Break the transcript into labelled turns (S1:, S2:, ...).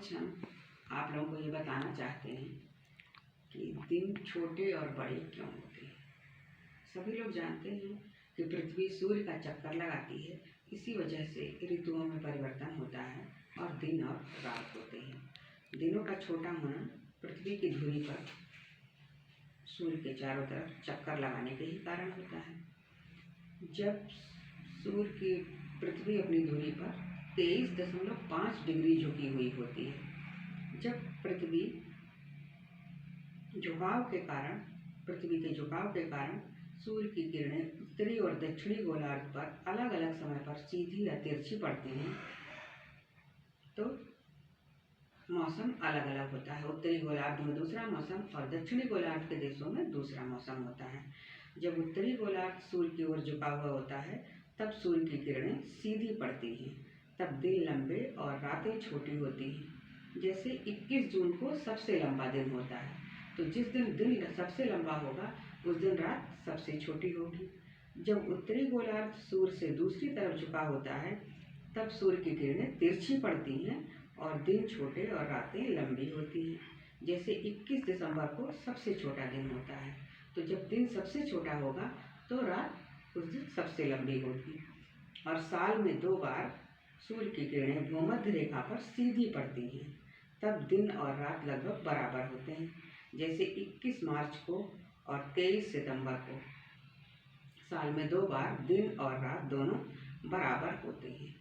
S1: आज हम आप लोगों को ये बताना चाहते हैं कि दिन छोटे और बड़े क्यों होते हैं। सभी लोग जानते हैं कि पृथ्वी सूर्य का चक्कर लगाती है, इसी वजह से ऋतुओं में परिवर्तन होता है और दिन और रात होते हैं। दिनों का छोटा होना पृथ्वी की धुरी पर सूर्य के चारों तरफ चक्कर लगाने के ही कारण होता है। जब सूर्य की पृथ्वी अपनी धुरी पर 23.5 डिग्री झुकी हुई होती है, जब पृथ्वी के झुकाव के कारण सूर्य की किरणें उत्तरी और दक्षिणी गोलार्ध पर अलग अलग समय पर सीधी या तिरछी पड़ती हैं, तो मौसम अलग अलग होता है। उत्तरी गोलार्ध में दूसरा मौसम और दक्षिणी गोलार्ध के देशों में दूसरा मौसम होता है। जब उत्तरी गोलार्ध सूर्य की ओर झुका हुआ होता है, तब सूर्य की किरणें सीधी पड़ती हैं, तब दिन लंबे और रातें छोटी होती हैं। जैसे 21 जून को सबसे लंबा दिन होता है, तो जिस दिन दिन सबसे लंबा होगा उस दिन रात सबसे छोटी होगी। जब उत्तरी गोलार्ध सूर्य से दूसरी तरफ झुका होता है, तब सूर्य की किरणें तिरछी पड़ती हैं और दिन छोटे और रातें लंबी होती हैं। जैसे 21 दिसंबर को सबसे छोटा दिन होता है, तो जब दिन सबसे छोटा होगा तो रात उस दिन सबसे लंबी होगी। और साल में 2 बार सूर्य की किरणें भूमध्य रेखा पर सीधी पड़ती हैं, तब दिन और रात लगभग बराबर होते हैं। जैसे 21 मार्च को और 23 सितंबर को साल में 2 बार दिन और रात दोनों बराबर होते हैं।